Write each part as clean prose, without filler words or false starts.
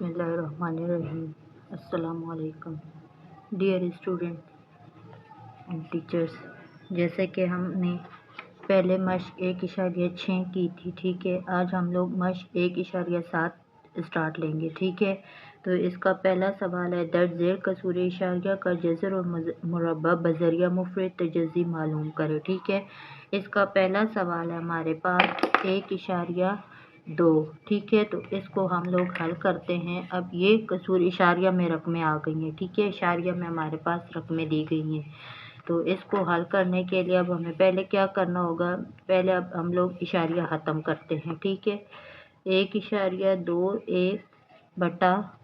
बिस्मिल्लाहिर्रहमानिर्रहीम। अस्सलामु अलैकुम डियर स्टूडेंट एंड टीचर्स। जैसे कि हमने पहले मश्क 1.6 की थी, ठीक है। आज हम लोग मश्क 1.7 स्टार्ट लेंगे, ठीक है। तो इसका पहला सवाल है, दर्ज झेल कसूर इशारिया का जज़र और मुरब्बा बज़रिया मुफ़रद तजज़ी मालूम करें, ठीक है। इसका पहला सवाल है हमारे पास 1.2, ठीक है। तो इसको हम लोग हल करते हैं। अब ये कसूर इशारिया में रकमें आ गई हैं, ठीक है। इशारिया में हमारे पास रकमें दी गई हैं। तो इसको हल करने के लिए अब हमें पहले क्या करना होगा, पहले अब हम लोग इशारिया ख़त्म करते हैं, ठीक है। 1.2 1 बटा,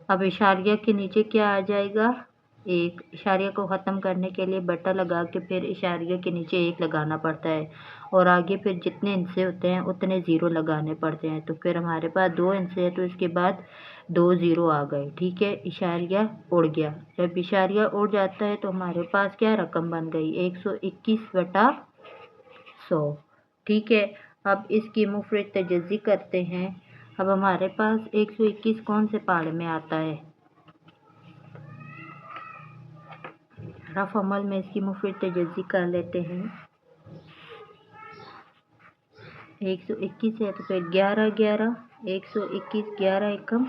अब इशारिया के नीचे क्या आ जाएगा, एक। इशारिया को ख़त्म करने के लिए बटा लगा के फिर इशारिया के नीचे 1 लगाना पड़ता है, और आगे फिर जितने हिस्से होते हैं उतने ज़ीरो लगाने पड़ते हैं। तो फिर हमारे पास 2 हिस्से हैं, तो इसके बाद 2 ज़ीरो आ गए, ठीक है। इशारिया उड़ गया। जब इशारिया उड़ जाता है तो हमारे पास क्या रकम बन गई, 121/100, ठीक है। अब इसकी मुफ़रद तजज़ी करते हैं। अब हमारे पास 121 कौन से पाढ़े में आता है, रफ अमल में इसकी मुफ़रद तजज़ी कर लेते हैं। 121 है तो फिर 11 11, 121 11 एकम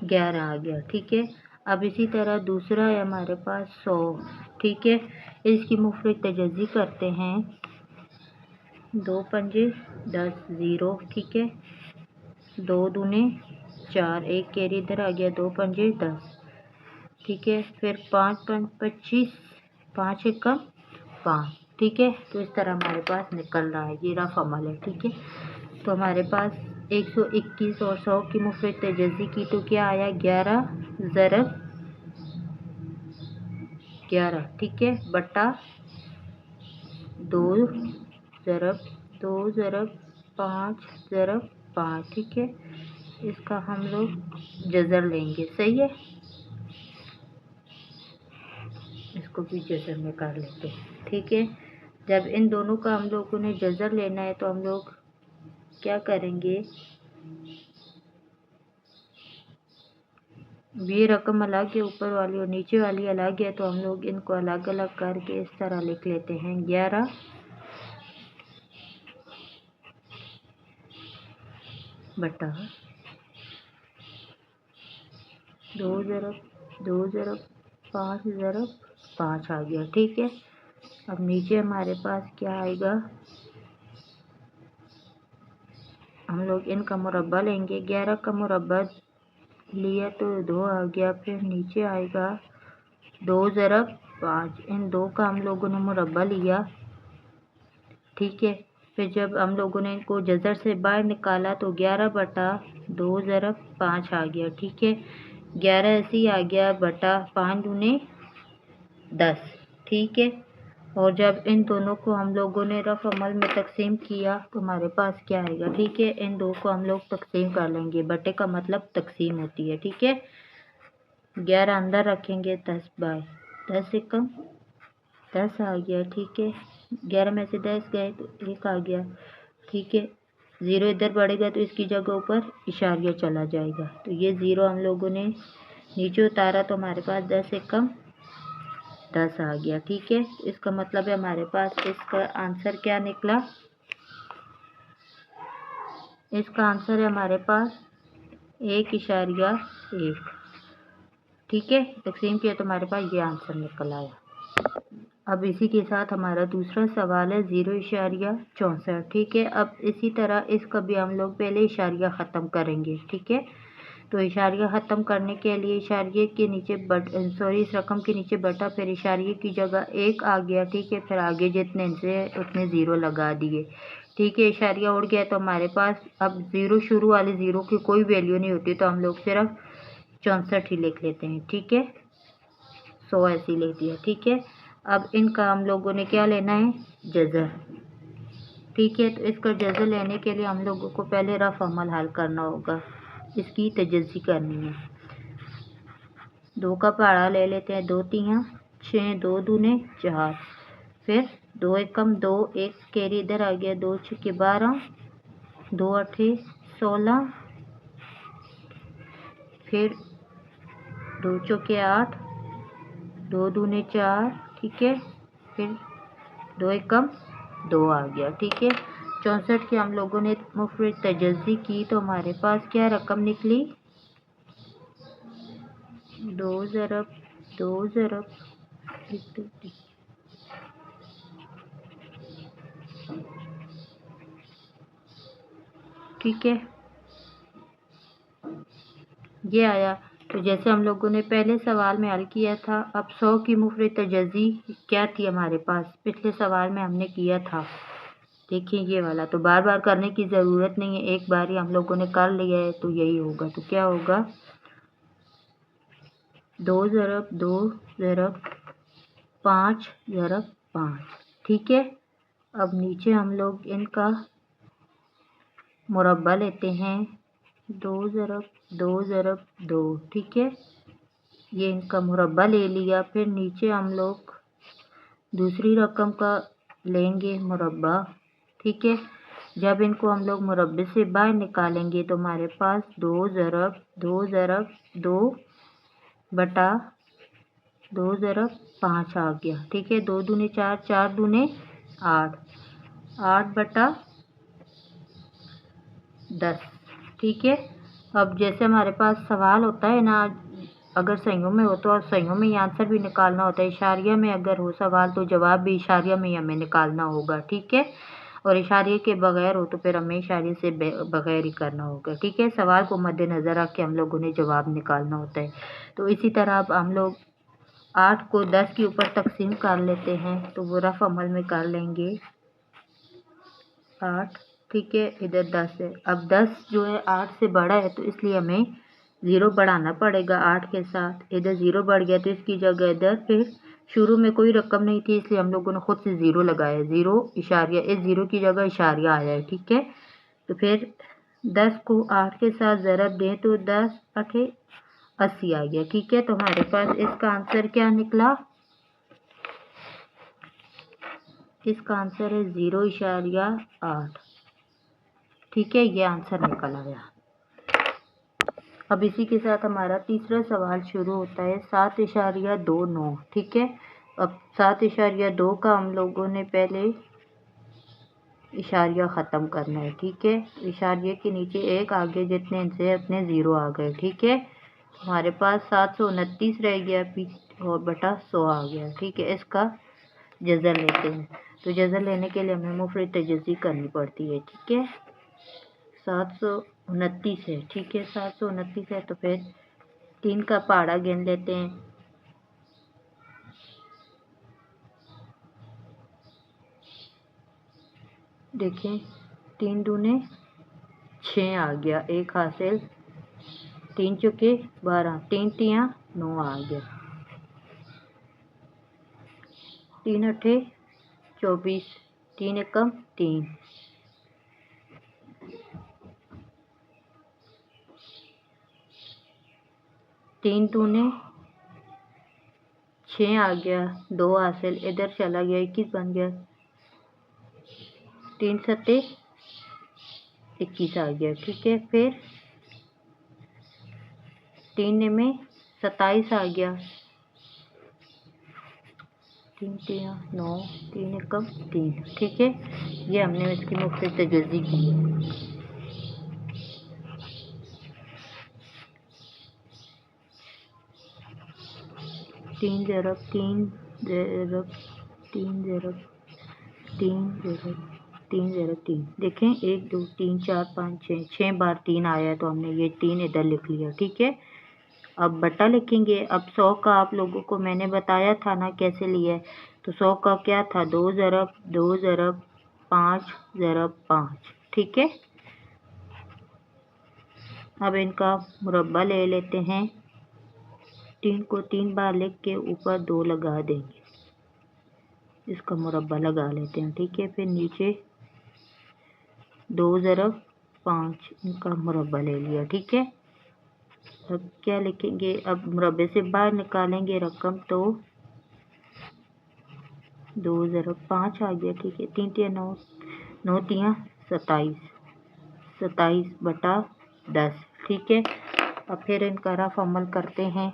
11 आ गया, ठीक है। अब इसी तरह दूसरा है हमारे पास 100, ठीक है। इसकी मुफ़रद तजज़ी करते हैं। 2 पंजे 10 ज़ीरो, ठीक है। 2 दूने 4, 1 कैरी इधर आ गया, 2 पंजे 10, ठीक है। फिर 5 पंज 25, 5 एकम 5, ठीक है। तो इस तरह हमारे पास निकल रहा है, ये रफ अमल है, ठीक है। तो हमारे पास 121 और 100 की मुफ़रद तजज़ी की तो क्या आया, 11 ज़रब 11, ठीक है, बटा 2 ज़रब 2 ज़रब 5 ज़रब 5, ठीक है। इसका हम लोग जज़र लेंगे, सही है। इसको भी जज़र में कर लेते हैं, ठीक है। जब इन दोनों का हम लोगों ने जज़र लेना है तो हम लोग क्या करेंगे, ये रकम अलग है ऊपर वाली और नीचे वाली अलग है, तो हम लोग इनको अलग अलग करके इस तरह लिख लेते हैं। 11 बटा 2 ज़रब 5 ज़रब 5 आ गया, ठीक है। अब नीचे हमारे पास क्या आएगा, हम लोग इनका मुरब्बा लेंगे। 11 का मुरब्बा लिया तो 2 आ गया, फिर नीचे आएगा 2 ज़रब 5, इन 2 का हम लोगों ने मुरब्बा लिया, ठीक है। फिर जब हम लोगों ने इनको जज़र से बाहर निकाला तो 11 बटा 2 ज़रब 5 आ गया, ठीक है। 11 ऐसे ही आ गया, बटा 5 दूने 10, ठीक है। और जब इन दोनों को हम लोगों ने रफ अमल में तकसीम किया तो हमारे पास क्या आएगा, ठीक है। इन दो को हम लोग तकसीम कर लेंगे, बटे का मतलब तकसीम होती है, ठीक है। 11 अंदर रखेंगे, 10 एकम 10 आ गया, ठीक है। 11 में से 10 गए तो 1 आ गया, ठीक है। 0 इधर बढ़ेगा तो इसकी जगह ऊपर इशारिया चला जाएगा, तो ये 0 हम लोगों ने नीचे उतारा तो हमारे पास 10 एकम 10 आ गया, ठीक है। इसका मतलब है हमारे पास इसका आंसर क्या निकला, इसका आंसर है हमारे पास 1.1, ठीक है। तकसीम किया तो हमारे पास ये आंसर निकल आया। अब इसी के साथ हमारा दूसरा सवाल है 0.64, ठीक है। अब इसी तरह इसका भी हम लोग पहले इशारिया ख़त्म करेंगे, ठीक है। तो इशारिया ख़त्म करने के लिए इशारिये के नीचे इस रकम के नीचे बटा, फिर इशारिये की जगह 1 आ गया, ठीक है। फिर आगे जितने से उतने 0 लगा दिए, ठीक है। इशारिया उड़ गया तो हमारे पास अब 0 शुरू वाले 0 की कोई वैल्यू नहीं होती, तो हम लोग सिर्फ 64 ही लिख लेते हैं, ठीक है। 100 ऐसी लिख दिया, ठीक है। अब इनका हम लोगों ने क्या लेना है, जज़र, ठीक है। तो इसका जज़र लेने के लिए हम लोगों को पहले रफ अमल हल करना होगा, इसकी तजज़ी करनी है। 2 का पहाड़ा ले लेते हैं, 2 तियाँ 6, 2 दूने 4, फिर 2 एकम 2, 1 कैरी इधर आ गया, 2 छक्के 12, 2 अठे 16, फिर 2 चौके 8, 2 दूने 4, ठीक है। फिर 2 एकम 2 आ गया, ठीक है। 64 की हम लोगों ने मुफरद तजज़ी की तो हमारे पास क्या रकम निकली, 2 ज़रब 2 ज़रब, ठीक है, ये आया। तो जैसे हम लोगों ने पहले सवाल में हल किया था, अब 100 की मुफरद तजज़ी क्या थी हमारे पास, पिछले सवाल में हमने किया था, देखिए ये वाला। तो बार बार करने की ज़रूरत नहीं है, एक बार ही हम लोगों ने कर लिया है तो यही होगा। तो क्या होगा, 2 ज़रब 2 ज़रब 5 ज़रब 5, ठीक है। अब नीचे हम लोग इनका मुरब्बा लेते हैं, 2 ज़रब 2 ज़रब 2, ठीक है। ये इनका मुरब्बा ले लिया। फिर नीचे हम लोग दूसरी रकम का लेंगे मुरब्बा, ठीक है। जब इनको हम लोग मुरब्बे से बाहर निकालेंगे तो हमारे पास 2 ज़रब 2 ज़रब 2 बटा 2 ज़रब 5 आ गया, ठीक है। 2 दूने 4, 4 दूने 8, 8 बटा 10, ठीक है। अब जैसे हमारे पास सवाल होता है ना, अगर सहीयों में हो तो और सहीयों में ही आंसर भी निकालना होता है, इशारिया में अगर हो सवाल तो जवाब भी इशारिया में ही हमें निकालना होगा, ठीक है। और इशारे के बगैर हो तो फिर हमें इशारे से बगैर ही करना होगा, ठीक है। सवाल को मद्देनज़र रख के हम लोगों ने जवाब निकालना होता है। तो इसी तरह अब हम लोग 8 को 10 के ऊपर तकसीम कर लेते हैं, तो वो रफ अमल में कर लेंगे 8, ठीक है। इधर 10 है, अब 10 जो है 8 से बड़ा है तो इसलिए हमें 0 बढ़ाना पड़ेगा 8 के साथ। इधर 0 बढ़ गया तो इसकी जगह इधर फिर शुरू में कोई रकम नहीं थी इसलिए हम लोगों ने खुद से 0 लगाया, 0 इशारिया, इस 0 की जगह इशारिया आया है, ठीक है। तो फिर 10 को 8 के साथ ज़रब दें तो 10 8 80 आ गया, ठीक है। तो हमारे पास इसका आंसर क्या निकला, इसका आंसर है 0.8, ठीक है। ये आंसर निकल आया। अब इसी के साथ हमारा तीसरा सवाल शुरू होता है, 7.29, ठीक है। अब 7.2 का हम लोगों ने पहले इशारिया ख़त्म करना है, ठीक है। इशारिये के नीचे एक आगे जितने से अपने 0 आ गए, ठीक है। हमारे पास 729 रह गया और बटा 100 आ गया, ठीक है। इसका जज़र लेते हैं, तो जज़र लेने के लिए हमें मुफरद तजज़ी करनी पड़ती है, ठीक है। 729 है, ठीक है। 729 है तो फिर 3 का पहाड़ा गिन लेते हैं, देखें 3 दूने 6 आ गया, एक हासिल, 3 चौके 12, 3 तियाँ 9 आ गया, 3 अठे 24, 3 एकम 3, 3 दूने 6 आ गया, 2 हासिल, इधर चला गया 21 बन गया, 3 सत्ते 21 आ गया, ठीक है। फिर 3 में 27 आ गया, 3 तियाँ 9, 3 एकम 3, ठीक है। ये हमने इसकी मुफ्त तजज़ी की है। 3 ज़रब 3 ज़रब 3 ज़रब 3 ज़रब 3 ज़रब 3, देखें 1 2 3 4 5 6, 6 बार 3 आया है तो हमने ये 3 इधर लिख लिया, ठीक है। अब बटा लिखेंगे। अब 100 का आप लोगों को मैंने बताया था ना कैसे लिया है, तो 100 का क्या था, 2 ज़रब 2 ज़रब 5 ज़रब 5, ठीक है। अब इनका मुरब्बा ले लेते हैं, 3 को 3 बार लिख के ऊपर 2 लगा देंगे, इसका मुरब्बा लगा लेते हैं, ठीक है। फिर नीचे 2 ज़रब 5, इनका मुरब्बा ले लिया, ठीक है। अब क्या लिखेंगे, अब मुरब्बे से बाहर निकालेंगे रकम तो 2 ज़रब 5 आ गया, ठीक है। 3 तियाँ 9, 9 तियाँ 27, 27 बटा 10, ठीक है। अब फिर इनका रफ अमल करते हैं,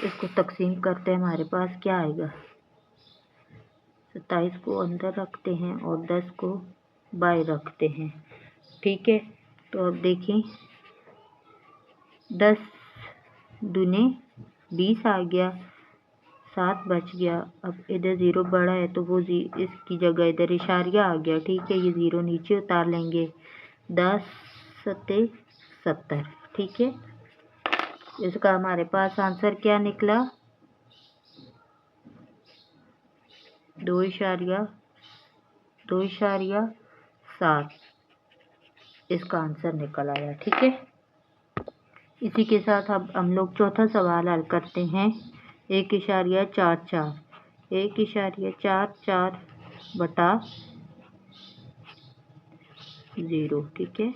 इसको तकसीम करते हैं। हमारे पास क्या आएगा, 27 को अंदर रखते हैं और 10 को बाहर रखते हैं, ठीक है। तो अब देखें 10 दूने 20 आ गया, 7 बच गया। अब इधर 0 बड़ा है तो वो इसकी जगह इधर इशारिया आ गया, ठीक है। ये 0 नीचे उतार लेंगे, 10 सत्ते 70, ठीक है। इसका हमारे पास आंसर क्या निकला, 2.7 इसका आंसर निकल आया, ठीक है। इसी के साथ अब हम लोग चौथा सवाल हल करते हैं। 1.44 बटा 0, ठीक है।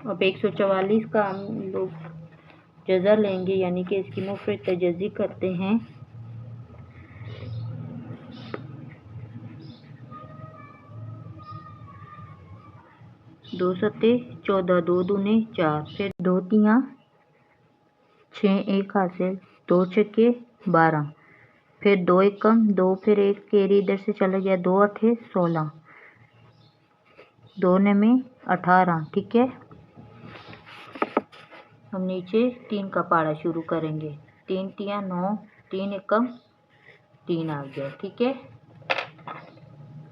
अब 144 का हम लोग जज़ा लेंगे, यानी कि इसकी मुफ़रद तजज़ी करते हैं। 2 सत्ते 14, 2 दूने 4, फिर 2 तियाँ 6, 1 हासिल, 2 छक्के 12, फिर 2 एकम 2, फिर 1 केरी इधर से चला गया, 2 अठे 16, 2 नमे 18, ठीक है। हम नीचे 3 का पाड़ा शुरू करेंगे, 3 तियाँ 9, 3 एकम 3 आ गया, ठीक है।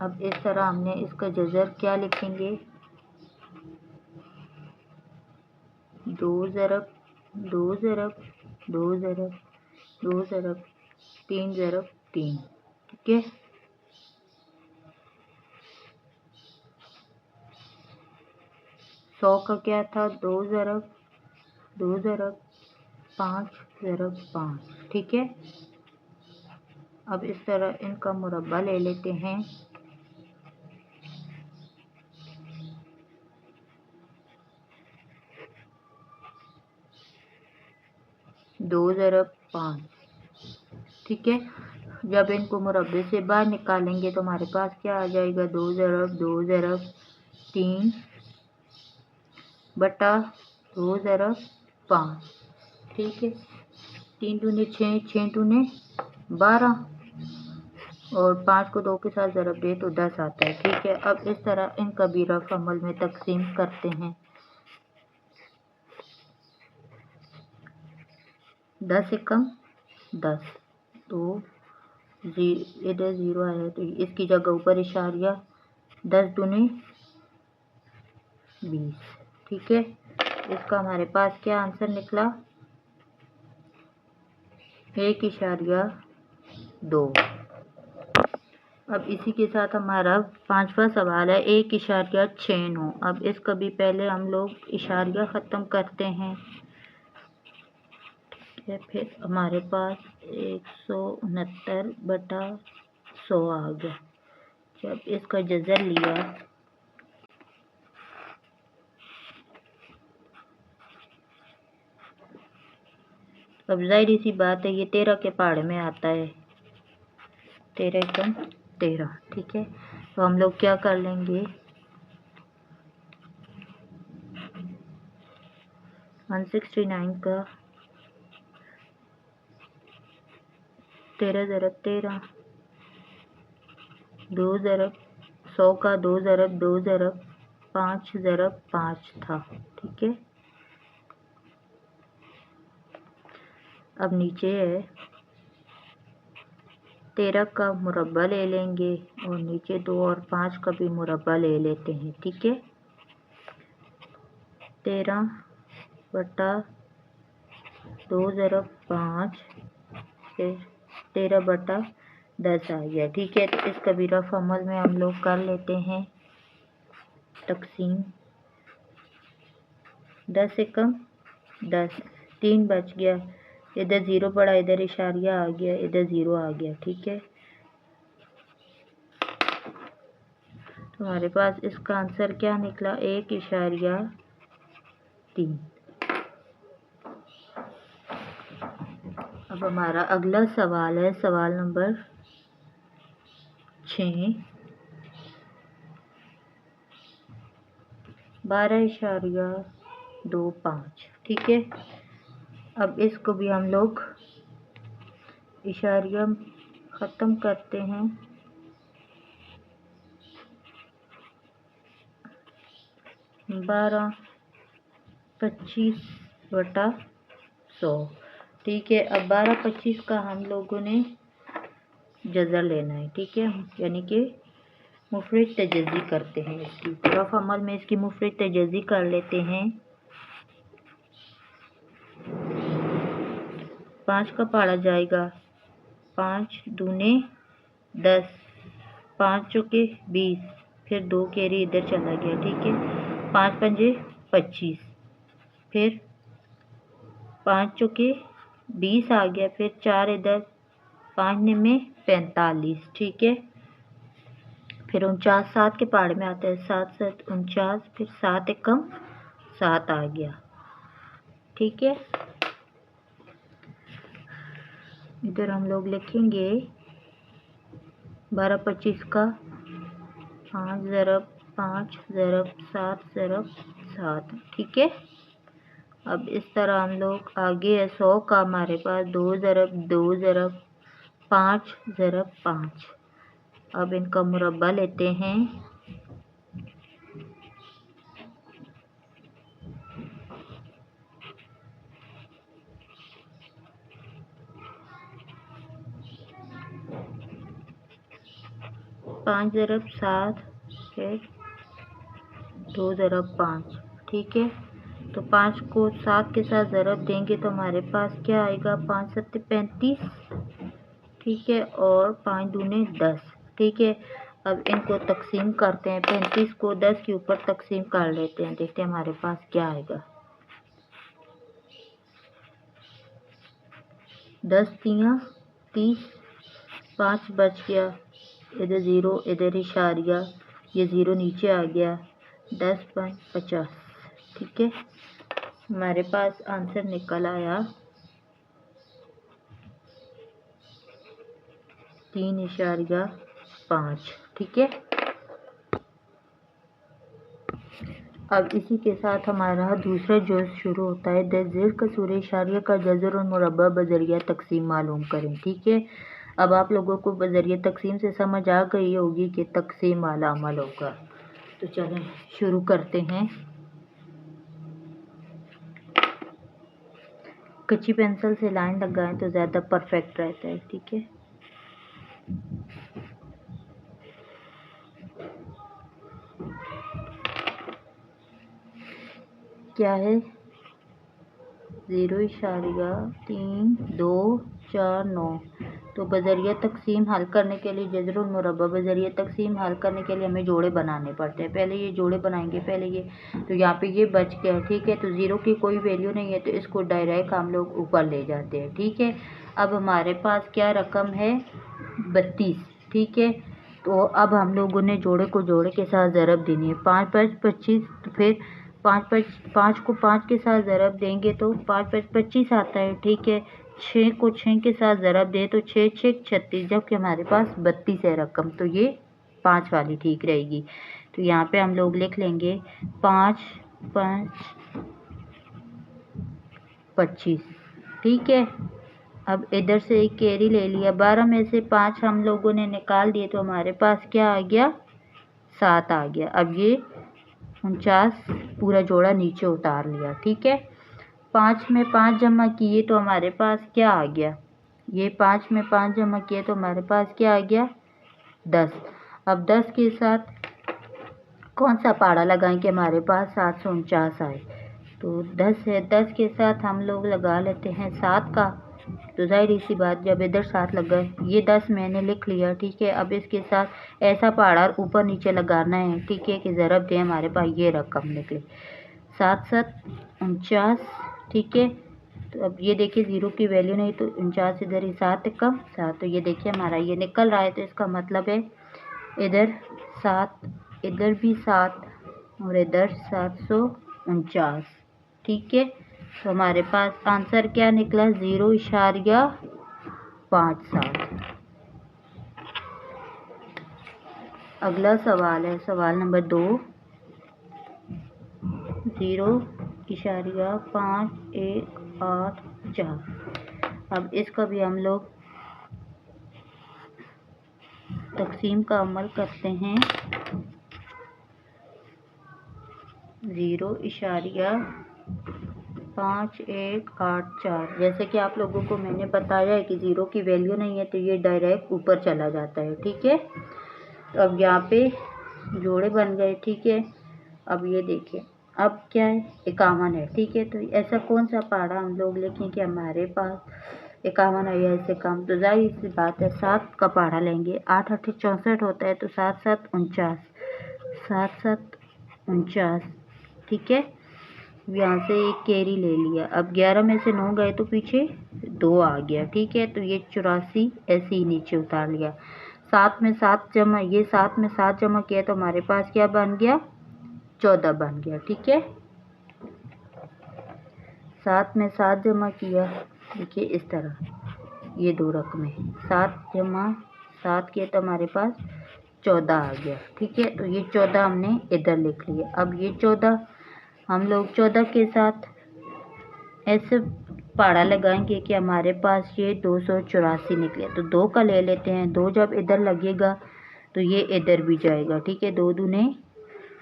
अब इस तरह हमने इसका जज़र क्या लिखेंगे, 2 ज़रब 2 ज़रब 2 ज़रब 2 ज़रब 3 ज़रब 3, ठीक है। सौ का क्या था, 2 ज़रब 2 ज़रब 5 ज़रब 5, ठीक है। अब इस तरह इनका मुरब्बा ले लेते हैं। 2 ज़रब 5, ठीक है। जब इनको मुरब्बे से बाहर निकालेंगे तो हमारे पास क्या आ जाएगा, 2 ज़रब 3 बटा 2 ज़रब 5, ठीक है। 3 दूने 6, 6 दूने 12 और 5 को 2 के साथ ज़रब दे तो 10 आता है, ठीक है। अब इस तरह इनका भी रफ अमल में तकसीम करते हैं। 10 एकम 10, तो इधर 0 आया तो इसकी जगह ऊपर इशारिया, 10 दूने 20, ठीक है। इसका हमारे पास क्या आंसर निकला, 1.2। अब इसी के साथ हमारा 5वां सवाल है, 1.69। अब इसका भी पहले हम लोग इशारिया ख़त्म करते हैं, ठीक है। फिर हमारे पास 169 बटा 100 आ गया। जब इसका जज़र लिया, अब ज़ाहिर सी बात है ये 13 के पहाड़ में आता है, 13 एकम 13, ठीक है। तो हम लोग क्या कर लेंगे, 169 का 13 ज़रब 13, 2 ज़रब 100 का 2 ज़रब 2 ज़रब 5 ज़रब 5 था, ठीक है। अब नीचे है 13 का मुरब्बा ले लेंगे और नीचे 2 और 5 का भी मुरब्बा ले लेते हैं, ठीक है। 13 बटा 2 ज़रब 5, फिर 13 बटा 10 आ गया, ठीक है। तो इसका भी रफ अमल में हम लोग कर लेते हैं तकसीम। 10 एकम 10, 3 बच गया, इधर 0 पड़ा, इधर इशारिया आ गया, इधर 0 आ गया, ठीक है। तो हमारे पास इसका आंसर क्या निकला, 1.3। अब हमारा अगला सवाल है, सवाल नंबर 12.25, ठीक है। अब इसको भी हम लोग इशारिया ख़त्म करते हैं। 12/25/100, ठीक है। अब 12/25 का हम लोगों ने जज़र लेना है, ठीक है, यानी कि मुफरद तजज़ी करते हैं इसकी। रफ़ अमल में इसकी मुफरद तजज़ी कर लेते हैं। 5 का पढ़ा जाएगा, 5 दूने 10, 5 चौके 20, फिर 2 कैरी इधर चला गया, ठीक है। 5 पंजे 25, फिर 5 चौके 20 आ गया, फिर 4 इधर, 5 में 45, ठीक है। फिर 49 7 के पहाड़ में आता है, 7 7 49, फिर 7 एकम 7 आ गया, ठीक है। इधर हम लोग लिखेंगे 12/25 का 5 ज़रब 5 ज़रब 7 ज़रब 7, ठीक है। अब इस तरह हम लोग आगे है 100 का हमारे पास 2 ज़रब 2 ज़रब 5 ज़रब 5। अब इनका मुरब्बा लेते हैं। पाँच ज़रब 7, फिर 2 ज़रब 5, ठीक है। तो 5 को 7 के साथ ज़रब देंगे तो हमारे पास क्या आएगा, 5 7 35, ठीक है, और 5 दूने 10, ठीक है। अब इनको तकसीम करते हैं, 35 को 10 के ऊपर तकसीम कर लेते हैं, देखते हैं हमारे पास क्या आएगा। 10 तियाँ 30, 5 बच गया, इधर 0 इधर इशारिया, ये 0 नीचे आ गया, 10 5 50, ठीक है। हमारे पास आंसर निकल आया 3.5, ठीक है। अब इसी के साथ हमारा दूसरा जुज़ शुरू होता है। ज़ेर का सूरे इशारिया का जज़र और मुरब्बा बज़रिया तकसीम मालूम करें, ठीक है। अब आप लोगों को बज़रिया तकसीम से समझ आ गई होगी कि तकसीम वाला अमल होगा। तो चलें शुरू करते हैं। कच्ची पेंसिल से लाइन लगाएं तो ज़्यादा परफेक्ट रहता है, ठीक है। क्या है 0.3249। तो बज़रिया तकसीम हल करने के लिए जज़र और मुरब्बा बज़रिया तकसीम हल करने के लिए हमें जोड़े बनाने पड़ते हैं। पहले ये जोड़े बनाएंगे, पहले ये, तो यहाँ पे ये बच गया, ठीक है। तो 0 की कोई वैल्यू नहीं है, तो इसको डायरेक्ट हम लोग ऊपर ले जाते हैं, ठीक है। अब हमारे पास क्या रकम है 32, ठीक है। तो अब हम लोगों ने जोड़े को जोड़े के साथ ज़रब देनी है। 5 5 25, तो फिर 5 को 5 के साथ ज़रब देंगे तो 5 5 25 आता है, ठीक है। 6 को 6 के साथ ज़रब दे तो 6 6 36, जबकि हमारे पास 32 है रकम, तो ये 5 वाली ठीक रहेगी। तो यहाँ पे हम लोग लिख लेंगे 5 5 25, ठीक है। अब इधर से एक कैरी ले लिया, 12 में से 5 हम लोगों ने निकाल दिए तो हमारे पास क्या आ गया, 7 आ गया। अब ये 49 पूरा जोड़ा नीचे उतार लिया, ठीक है। 5 में 5 जमा किए तो हमारे पास क्या आ गया, ये 5 में 5 जमा किए तो हमारे पास क्या आ गया 10। अब 10 के साथ कौन सा पाड़ा लगाएं कि हमारे पास 749 आए। तो 10 है, 10 के साथ हम लोग लगा लेते हैं 7 का। तो जाहिर सी बात, जब इधर 7 लगा, ये 10 मैंने लिख लिया, ठीक है। अब इसके साथ ऐसा पहाड़ा ऊपर नीचे लगाना है, ठीक है, कि ज़रब दे हमारे पास ये रकम निकले 7 7 49, ठीक है। तो अब ये देखिए 0 की वैल्यू नहीं, तो 49 इधर ही 7 कम 7, तो ये देखिए हमारा ये निकल रहा है। तो इसका मतलब है इधर 7 इधर भी 7 और इधर 749, ठीक है। तो हमारे पास आंसर क्या निकला 0.57। अगला सवाल है सवाल नंबर 2, 0.5184। अब इसका भी हम लोग तकसीम का अमल करते हैं। 0.5184। जैसे कि आप लोगों को मैंने बताया है कि 0 की वैल्यू नहीं है तो ये डायरेक्ट ऊपर चला जाता है, ठीक है। तो अब यहाँ पे जोड़े बन गए, ठीक है। अब ये देखिए, अब क्या है, 51 है, ठीक है। तो ऐसा कौन सा पहाड़ा हम लोग लिखें कि हमारे पास 51 है या इससे कम। तो जाहिर सी बात है 7 का पहाड़ा लेंगे। 8 8 64 होता है, तो 7 7 49, 7 7 49, ठीक है। यहाँ से एक कैरी ले लिया। अब 11 में से 9 गए तो पीछे 2 आ गया, ठीक है। तो ये 84 ऐसे ही नीचे उतार लिया। 7 में 7 जमा, ये 7 में 7 जमा किया तो हमारे पास क्या बन गया, 14 बन गया, ठीक है। 7 में 7 जमा किया, देखिए इस तरह, ये 2 रकमें 7 जमा 7 किया तो हमारे पास 14 आ गया, ठीक है। तो ये 14 हमने इधर लिख लिया। अब ये 14 हम लोग 14 के साथ ऐसे पहाड़ा लगाएंगे कि हमारे पास ये 284 निकले। तो 2 का ले लेते हैं। 2 जब इधर लगेगा तो ये इधर भी जाएगा, ठीक है। 2 दूने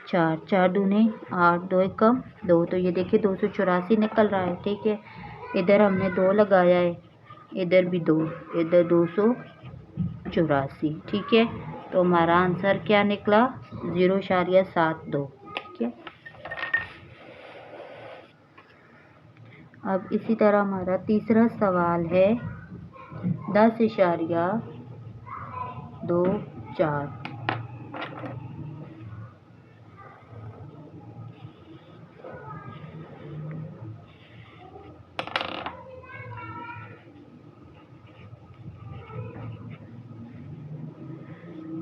4, 4 दूने 8, 2 एकम 2। तो ये देखिए 284 निकल रहा है, ठीक है। इधर हमने 2 लगाया है, इधर भी 2, इधर 284, ठीक है। तो हमारा आंसर क्या निकला, 0.72, ठीक है। अब इसी तरह हमारा तीसरा सवाल है 10.24।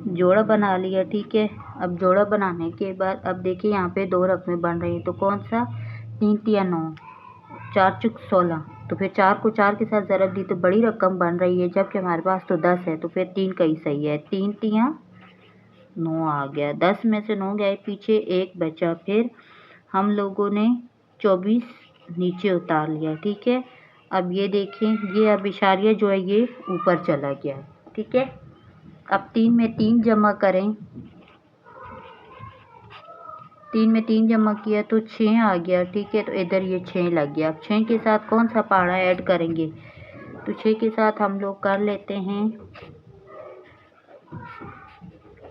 जोड़ा बना लिया, ठीक है। अब जोड़ा बनाने के बाद अब देखिए यहाँ पे 2 रकमें बन रही हैं। तो कौन सा, 3 तिया 9, 4 चुक 16। तो फिर 4 को 4 के साथ ज़रब दी तो बड़ी रकम बन रही है, जबकि हमारे पास तो 10 है। तो फिर 3 का ही सही है, 3 तिया 9 आ गया। 10 में से 9 गए पीछे, 1 बचा। फिर हम लोगों ने 24 नीचे उतार लिया, ठीक है। अब ये देखें, ये अब इशारिया जो है ये ऊपर चला गया है, ठीक है। अब 3 में 3 जमा करें, 3 में 3 जमा किया तो 6 आ गया, ठीक है। तो इधर ये 6 लग गया। अब 6 के साथ कौन सा पहाड़ा ऐड करेंगे, तो 6 के साथ हम लोग कर लेते हैं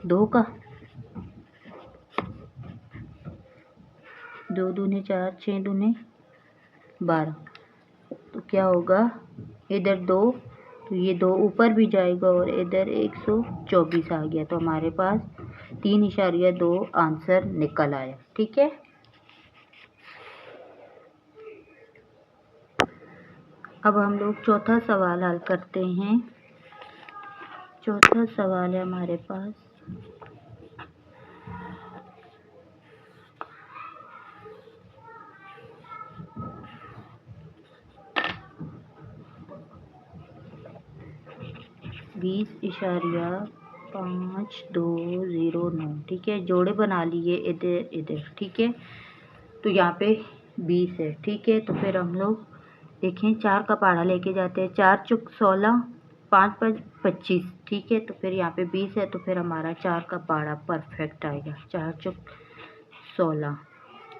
2 का, 2 दूने 4, 6 दूने 12। तो क्या होगा, इधर 2, तो ये 2 ऊपर भी जाएगा और इधर 124 आ गया। तो हमारे पास 3.2 आंसर निकल आया, ठीक है। अब हम लोग चौथा सवाल हल करते हैं। चौथा सवाल है हमारे पास 20.5209, ठीक है। जोड़े बना लिए इधर इधर, ठीक है। तो यहाँ पे 20 है, ठीक है। तो फिर हम लोग देखें 4 का पहाड़ा लेके जाते हैं। 4 चुक 16, 5 5 25, ठीक है। तो फिर यहाँ पे 20 है, तो फिर हमारा 4 का पहाड़ा परफेक्ट आएगा। 4 चुक 16,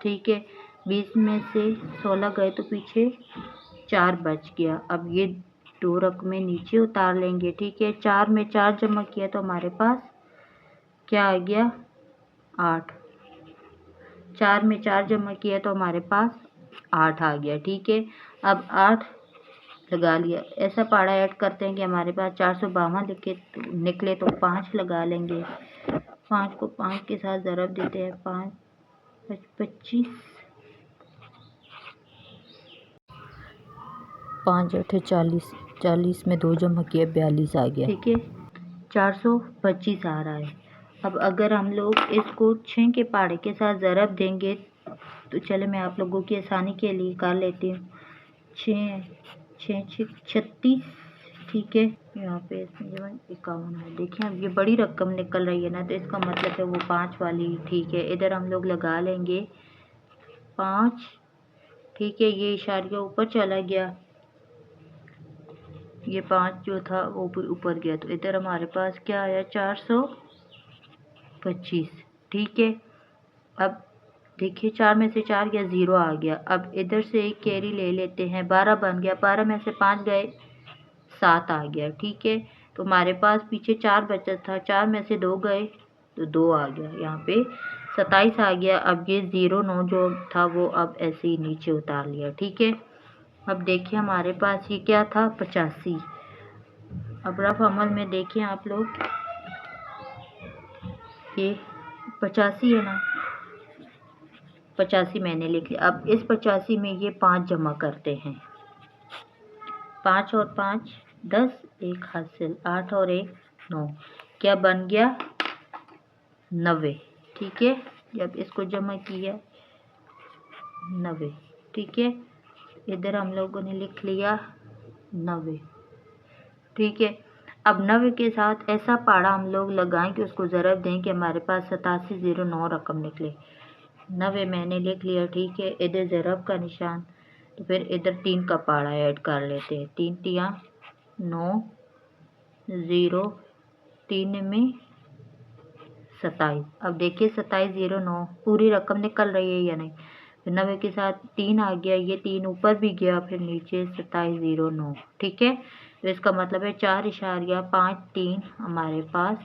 ठीक है। 20 में से 16 गए तो पीछे 4 बच गया। अब ये 2 रकमें नीचे उतार लेंगे, ठीक है। 4 में 4 जमा किया तो हमारे पास क्या आ गया, 8। 4 में 4 जमा किया तो हमारे पास 8 आ गया, ठीक है। अब 8 लगा लिया। ऐसा पहाड़ा ऐड करते हैं कि हमारे पास 452 निकले तो 5 लगा लेंगे। 5 को 5 के साथ ज़रब देते हैं, 5 25, 5 8 40, 40 में 2 जमा किया 42 आ गया, ठीक है। 425 आ रहा है। अब अगर हम लोग इसको 6 के पहाड़े के साथ ज़रब देंगे तो चले मैं आप लोगों की आसानी के लिए कर लेती हूँ। 6 6 36, ठीक है। यहाँ पे इसमें जो है 51 है। देखिए अब ये बड़ी रकम निकल रही है ना, तो इसका मतलब है वो 5 वाली। ठीक है, इधर हम लोग लगा लेंगे 5। ठीक है, ये इशारिया ऊपर चला गया, ये 5 जो था वो ऊपर गया, तो इधर हमारे पास क्या आया 425। ठीक है, अब देखिए 4 में से 4 गया, 0 आ गया। अब इधर से एक कैरी ले लेते हैं, 12 बन गया, 12 में से 5 गए, 7 आ गया। ठीक है, तो हमारे पास पीछे 4 बचा था, 4 में से 2 गए तो 2 आ गया, यहाँ पे 27 आ गया। अब ये 09 जो था वो अब ऐसे ही नीचे उतार लिया। ठीक है, अब देखिए हमारे पास ये क्या था 85। अब रफ अमल में देखें आप लोग, ये 85 है ना, 85 मैंने लिख लिया। अब इस 85 में ये 5 जमा करते हैं, 5 और 5 10, 1 हासिल, 8 और 1 9, क्या बन गया 90। ठीक है, जब इसको जमा किया 90। ठीक है, इधर हम लोगों ने लिख लिया 90। ठीक है, अब 90 के साथ ऐसा पाड़ा हम लोग लगाएं कि उसको ज़रब दें कि हमारे पास 8709 रकम निकले। 90 मैंने लिख लिया। ठीक है, इधर ज़रब का निशान, तो फिर इधर 3 का पाड़ा ऐड कर लेते हैं। 3 तिया 9, 0, 3 में 27। अब देखिए 2709 पूरी रकम निकल रही है या नहीं। फिर 90 के साथ 3 आ गया, ये 3 ऊपर भी गया, फिर नीचे 2709। ठीक है, तो इसका मतलब है 4.53 हमारे पास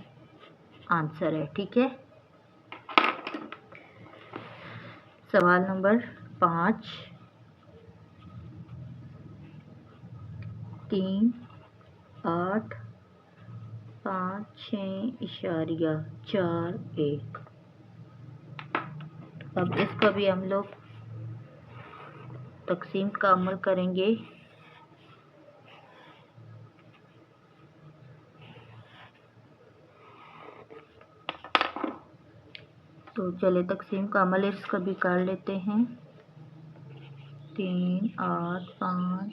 आंसर है। ठीक है, सवाल नंबर 5, 3, 8, 5, 6.4, 1। अब इसका भी हम लोग तकसीम का अमल करेंगे। तो चले तकसीम का अमल इसका भी कर लेते हैं। 3, 8, 5,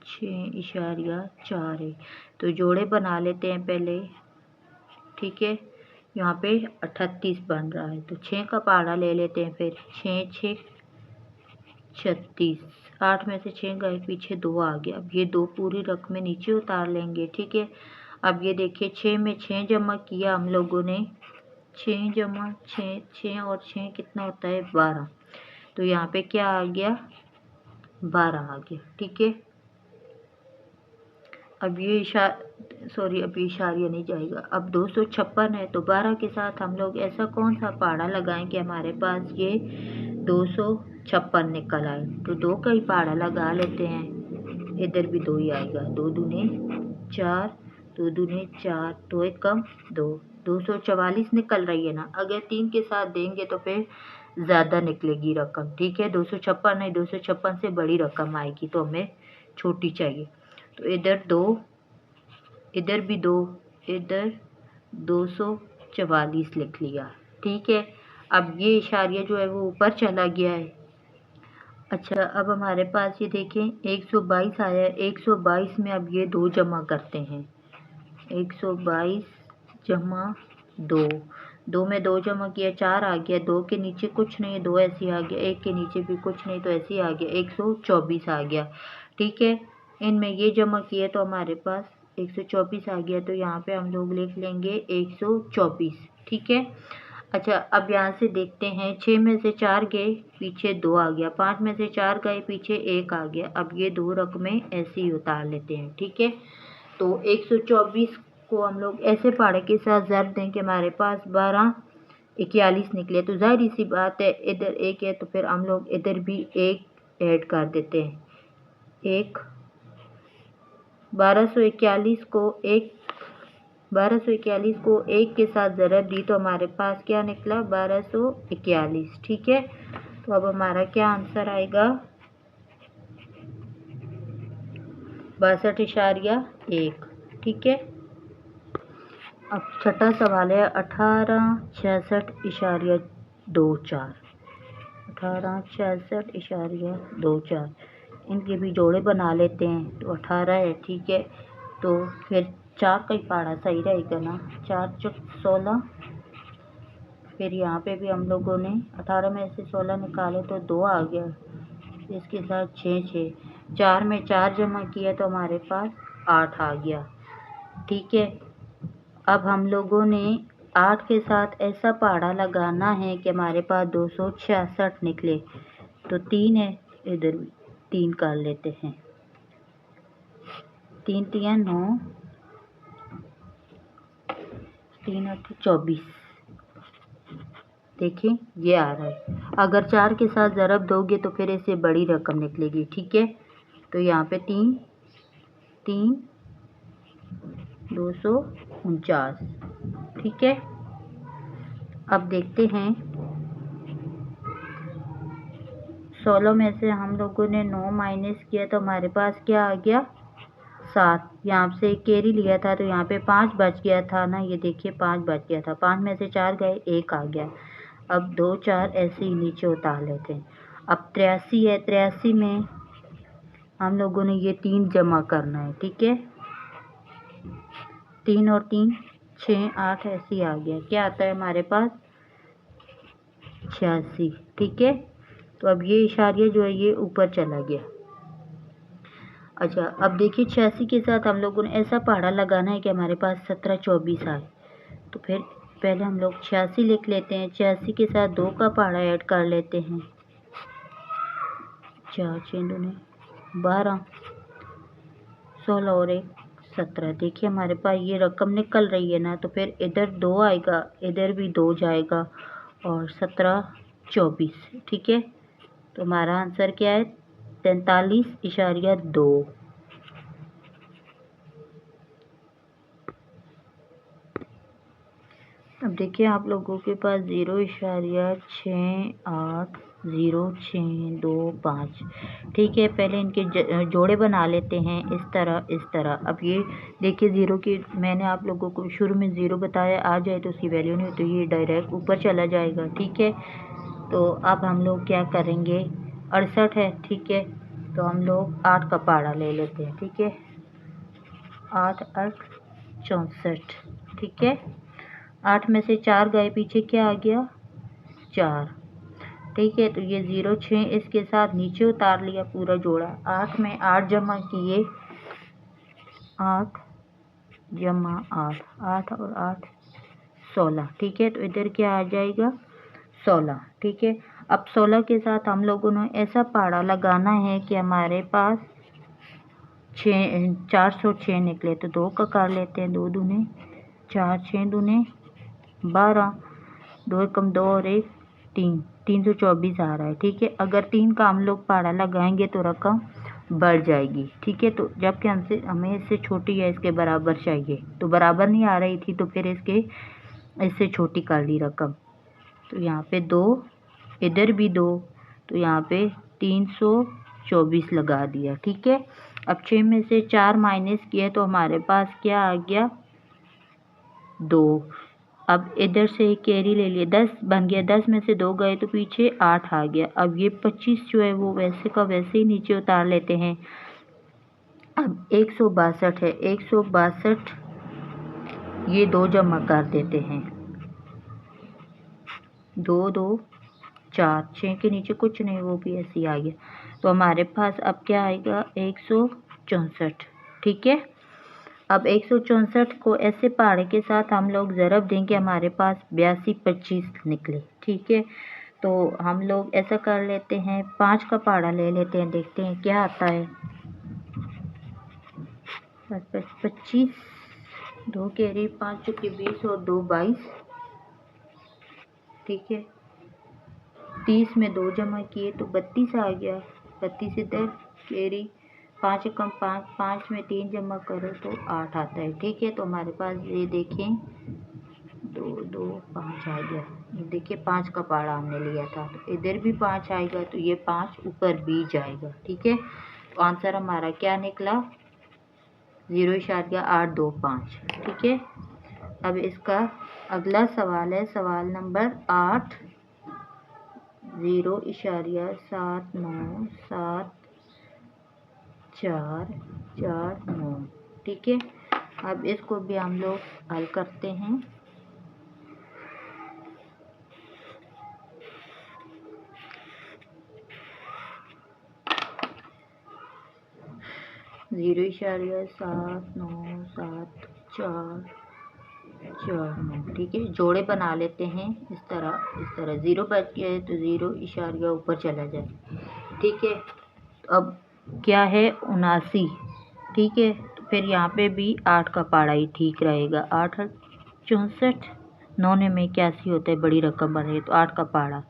6.4 है, तो जोड़े बना लेते हैं पहले। ठीक है, यहाँ पे 38 बन रहा है, तो 6 का पहाड़ा ले लेते हैं। फिर 6 6 36, 8 में से 6 गए, पीछे 2 आ गया। अब ये 2 पूरी रकम में नीचे उतार लेंगे। ठीक है, अब ये देखिए 6 में 6 जमा किया हम लोगों ने, 6 जमा 6, 6 और 6 कितना होता है 12, तो यहाँ पे क्या आ गया 12 आ गया। ठीक है, अब ये अभी इशारिया नहीं जाएगा। अब 256 है, तो 12 के साथ हम लोग ऐसा कौन सा पहाड़ा लगाएं कि हमारे पास ये 256 निकल आए। तो 2 का ही पहाड़ा लगा लेते हैं, इधर भी 2 ही आएगा। 2 दूने 4, 2 दूने 4, 2 एक कम 2, 244 निकल रही है ना। अगर 3 के साथ देंगे तो फिर ज़्यादा निकलेगी रकम। ठीक है, 256 नहीं, 256 से बड़ी रकम आएगी, तो हमें छोटी चाहिए। तो इधर 2, इधर भी 2, इधर 244 लिख लिया। ठीक है, अब ये इशारिया जो है वो ऊपर चला गया है। अच्छा, अब हमारे पास ये देखें 122 आया है, 122 में अब ये 2 जमा करते हैं। 122 जमा 2, 2 में 2 जमा किया 4 आ गया, 2 के नीचे कुछ नहीं है, 2 ऐसे आ गया, 1 के नीचे भी कुछ नहीं तो ऐसे आ गया, 124 आ गया। ठीक है, इनमें ये जमा किया तो हमारे पास 124 आ गया, तो यहाँ पे हम लोग लिख लेंगे 124। ठीक है, अच्छा अब यहाँ से देखते हैं 6 में से 4 गए, पीछे 2 आ गया, 5 में से 4 गए, पीछे 1 आ गया। अब ये 2 रकमें ऐसे ही उतार लेते हैं। ठीक है, तो 124 को हम लोग ऐसे पहाड़े के साथ ज़रब दें कि हमारे पास 12 41 निकले। तो जाहिर सी बात है इधर 1 है, तो फिर हम लोग इधर भी 1 ऐड कर देते हैं। 1 1241 को 1 के साथ ज़रब दी तो हमारे पास क्या निकला 1241। ठीक है, तो अब हमारा क्या आंसर आएगा 62.1। ठीक है, अब छठा सवाल है 1866.24। 1866.24, इनके भी जोड़े बना लेते हैं। तो 18 है। ठीक है, तो फिर 4 का ही पहाड़ा सही रहेगा ना, 4 चौक 16। फिर यहाँ पे भी हम लोगों ने 18 में से 16 निकाले तो 2 आ गया, इसके साथ 6 4 में 4 जमा किया तो हमारे पास 8 आ गया। ठीक है, अब हम लोगों ने 8 के साथ ऐसा पहाड़ा लगाना है कि हमारे पास 266 निकले। तो 3 है, इधर 3 कर लेते हैं, 3 3 9, 3 8 24। देखिए ये आ रहा है। अगर 4 के साथ ज़रब दोगे तो फिर इससे बड़ी रकम निकलेगी। ठीक है, तो यहाँ पे 3 3 249। ठीक है, अब देखते हैं 16 में से हम लोगों ने 9 माइनस किया तो हमारे पास क्या आ गया, 7। यहाँ से कैरी लिया था तो यहाँ पे 5 बच गया था ना, ये देखिए 5 बच गया था, 5 में से 4 गए, 1 आ गया। अब 2 4 ऐसे ही नीचे उतार लेते हैं। अब 83 है, 83 में हम लोगों ने ये 3 जमा करना है। ठीक है, 3 और 3 6 8 ऐसे ही आ गया, क्या आता है हमारे पास 86। ठीक है, तो अब ये इशारिया जो है ये ऊपर चला गया। अच्छा, अब देखिए 86 के साथ हम लोगों ने ऐसा पहाड़ा लगाना है कि हमारे पास 17 24 आए। तो फिर पहले हम लोग 86 लिख लेते हैं, 86 के साथ 2 का पहाड़ा ऐड कर लेते हैं, 4 6 दूने 12, 16 और 1 17। देखिए हमारे पास ये रकम निकल रही है ना, तो फिर इधर 2 आएगा, इधर भी 2 जाएगा और 17 24। ठीक है, तो हमारा आंसर क्या है 43.2। अब देखिए आप लोगों के पास 0.680625। ठीक है, पहले इनके जोड़े बना लेते हैं इस तरह। अब ये देखिए 0 की मैंने आप लोगों को शुरू में 0 बताया, आ जाए तो उसकी वैल्यू नहीं, तो ये डायरेक्ट ऊपर चला जाएगा। ठीक है, तो अब हम लोग क्या करेंगे, 68 है। ठीक है, तो हम लोग 8 का पहाड़ा ले लेते हैं। ठीक है, 8 8 64। ठीक है, 8 में से 4 गए, पीछे क्या आ गया 4। ठीक है, तो ये 0 6 इसके साथ नीचे उतार लिया, पूरा जोड़ा। 8 में 8 जमा किए, 8 जमा 8, 8 और 8 16। ठीक है, तो इधर क्या आ जाएगा 16। ठीक है, अब 16 के साथ हम लोगों ने ऐसा पहाड़ा लगाना है कि हमारे पास 406 निकले। तो 2 का कर लेते हैं, 2 दूने 4 6 दूने 12, 2 एकम 2 और 1 3, 324 आ रहा है। ठीक है, अगर 3 का हम लोग पहाड़ा लगाएंगे तो रकम बढ़ जाएगी। ठीक है, तो जबकि हमें इससे छोटी है, इसके बराबर चाहिए, तो बराबर नहीं आ रही थी, तो फिर इससे छोटी कर ली रकम। तो यहाँ पे 2, इधर भी 2, तो यहाँ पे 324 लगा दिया। ठीक है, अब 6 में से 4 माइनस किया तो हमारे पास क्या आ गया 2। अब इधर से कैरी ले लिए, 10 बन गया, 10 में से 2 गए तो पीछे 8 आ गया। अब ये 25 जो है वो वैसे का वैसे ही नीचे उतार लेते हैं। अब 162 है, 162 ये 2 जमा कर देते हैं, 2 2 4, 6 के नीचे कुछ नहीं, वो भी ऐसे ही आ गया। तो हमारे पास अब क्या आएगा 164। ठीक है, अब 164 को ऐसे पहाड़े के साथ हम लोग ज़रब देंगे, हमारे पास 82 25 निकले। ठीक है, तो हम लोग ऐसा कर लेते हैं, 5 का पहाड़ा ले लेते हैं, देखते हैं क्या आता है। 25, 2 कैरी, 5 चुकी 20 और 2 22। ठीक है, 30 में 2 जमा किए तो 32 आ गया, 32 इधर कैरी, 5 कम 5, 5 में 3 जमा करो तो 8 आता है। ठीक है, तो हमारे पास ये देखें 2 2 5 आ गया। ये देखिए 5 का पहाड़ा हमने लिया था, तो इधर भी 5 आएगा, तो ये 5 ऊपर भी जाएगा। ठीक है, तो आंसर हमारा क्या निकला 0.825। ठीक है, अब इसका अगला सवाल है, सवाल नंबर 8, 0.79749। ठीक है, अब इसको भी हम लोग हल करते हैं। ज़ीरो इशारिया 7, 9, 7, 4, 4, 9। ठीक है, जोड़े बना लेते हैं इस तरह 0 बच गया है तो 0 इशारिया ऊपर चला जाए। ठीक है, अब क्या है 79। ठीक है, तो फिर यहाँ पे भी 8 का पाड़ा ही ठीक रहेगा। 8 64, 9 में 81 होता है, बड़ी रकम बन रही है तो 8 का पाड़ा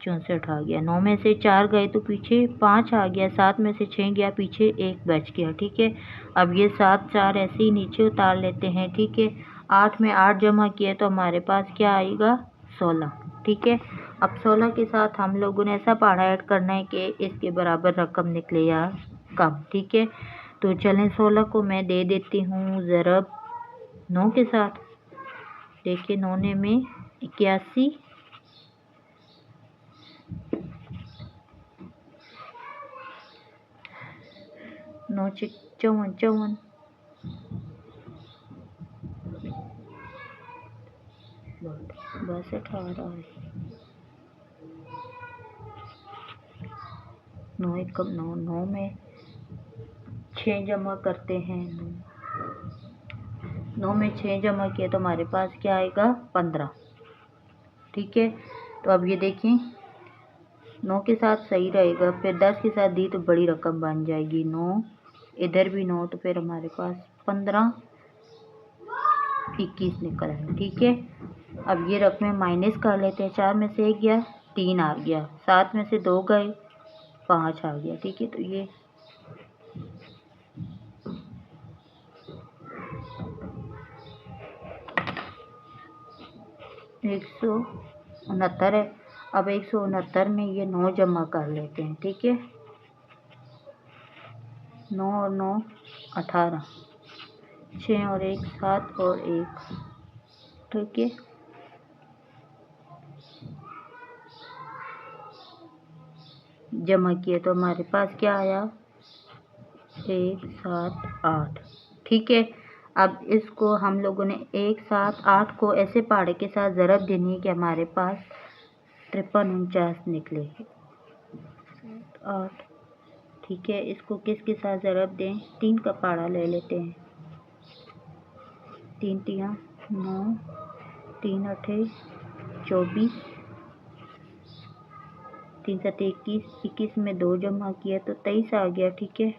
64 आ गया। 9 में से 4 गए तो पीछे 5 आ गया। 7 में से 6 गया, पीछे 1 बच गया। ठीक है, अब ये 7 4 ऐसे ही नीचे उतार लेते हैं। ठीक है, 8 में 8 जमा किए तो हमारे पास क्या आएगा 16। ठीक है, अब 16 के साथ हम लोगों ने ऐसा पाड़ा ऐड करना है कि इसके बराबर रकम निकले या कम। ठीक है, तो चलें 16 को मैं दे देती हूँ ज़रब 9 के साथ। देखिए 9 में 81, 9 54 54, बस 18 है। 9 कम 9, 9 में 6 जमा करते हैं। 9 में 6 जमा किया तो हमारे पास क्या आएगा 15। ठीक है, तो अब ये देखें 9 के साथ सही रहेगा, फिर 10 के साथ दी तो बड़ी रकम बन जाएगी। 9 इधर भी 9, तो फिर हमारे पास 15 21 निकल आए। ठीक है, अब ये रकमें माइनस कर लेते हैं। 4 में से 1 गया, 3 आ गया। 7 में से 2 गए, 5 आ गया। ठीक है, तो ये 169 है। अब 169 में ये 9 जमा कर लेते हैं। ठीक है, 9 और 9 18, 6 और 1 7 और 1। ठीक है, जमा किए तो हमारे पास क्या आया 1 7 8। ठीक है, अब इसको हम लोगों ने 1 7 8 को ऐसे पाड़े के साथ ज़रब देनी है कि हमारे पास 53 49 निकले 8। ठीक है, इसको किसके साथ ज़रब दें, 3 का पाड़ा ले लेते हैं। 3 तिया 9, 3 8 24, 3 7 21, 21 में 2 जमा किया तो 23 आ गया। ठीक है,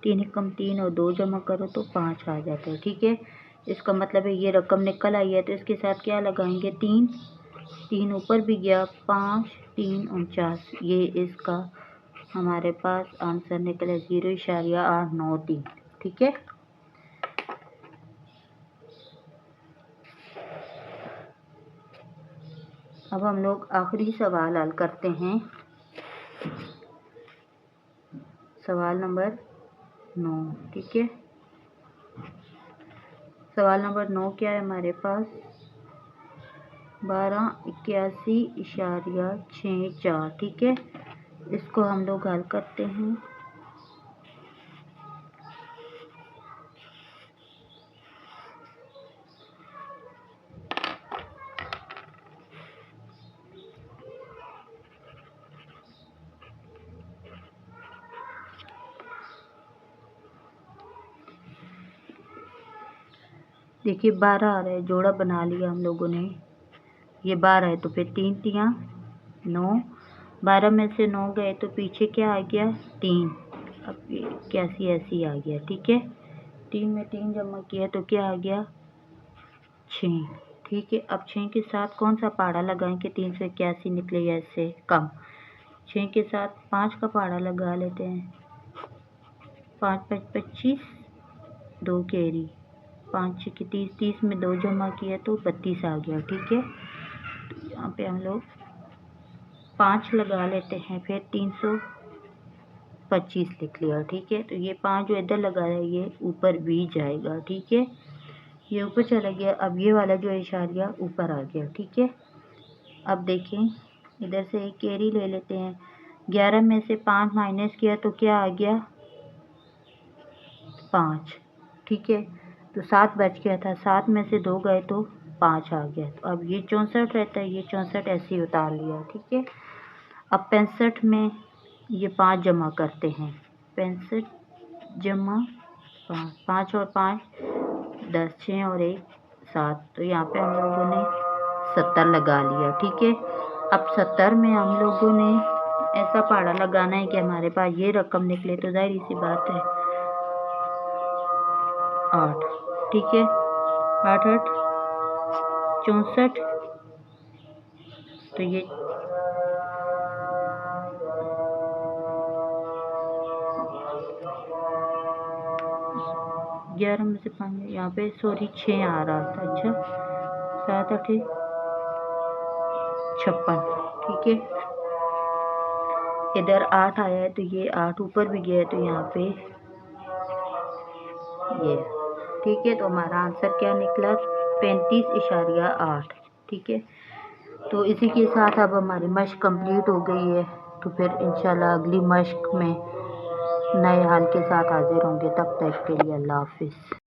3 कम 3 और 2 जमा करो तो 5 आ जाता है। ठीक है, इसका मतलब है ये रकम निकल आई है, तो इसके साथ क्या लगाएंगे 3, 3 ऊपर भी गया 5 3 49। ये इसका हमारे पास आंसर निकले 0.893। ठीक है, अब हम लोग आखिरी सवाल हल करते हैं। सवाल नंबर 9। ठीक है, सवाल नंबर 9 क्या है हमारे पास 1281.64। ठीक है, इसको हम लोग हल करते हैं। देखिए 12 आ रहा है, जोड़ा बना लिया हम लोगों ने। ये 12 है तो फिर 3 तिया 9, 12 में से 9 गए तो पीछे क्या आ गया 3। अब ये 81 ऐसी आ गया। ठीक है, 3 में 3 जमा किया तो क्या आ गया 6। ठीक है, अब 6 के साथ कौन सा पाड़ा लगाएं कि 381 निकले या इससे कम। 6 के साथ 5 का पाड़ा लगा लेते हैं। 5 5 25, 2 कैरी, 5 6 30, 30 में 2 जमा किया तो 32 आ गया। ठीक है, तो यहाँ पे हम लोग 5 लगा लेते हैं, फिर 325 लिख लिया। ठीक है, तो ये 5 जो इधर लगा है ये ऊपर भी जाएगा। ठीक है, ये ऊपर चला गया। अब ये वाला जो इशारिया ऊपर आ गया। ठीक है, अब देखें इधर से एक कैरी ले लेते हैं। 11 में से 5 माइनस किया तो क्या आ गया 5, ठीक है। तो 7 बच गया था, 7 में से 2 गए तो 5 आ गया। तो अब ये 64 रहता है, ये 64 ऐसे ही उतार लिया, ठीक है। अब 65 में ये 5 जमा करते हैं, 65 जमा 5, 5 और 5 10, 6 और 1 7। तो यहाँ पे हम लोगों ने 70 लगा लिया, ठीक है। अब 70 में हम लोगों ने ऐसा पहाड़ा लगाना है कि हमारे पास ये रकम निकले। तो जाहिर सी बात है 8, ठीक है। 8 8 64। तो ये 11 में से 5, यहाँ पे सॉरी 6 आ रहा था, अच्छा 7 8 56, ठीक है। इधर 8 आया है तो ये 8 ऊपर भी गया है, तो यहाँ पे ये, ठीक है। तो हमारा आंसर क्या निकला, 35.8, ठीक है। तो इसी के साथ अब हमारी मश्क कंप्लीट हो गई है। तो फिर इंशाल्लाह अगली मश्क में नए हाल के साथ हाजिर होंगे। तब तक के लिए अल्लाह हाफिज़।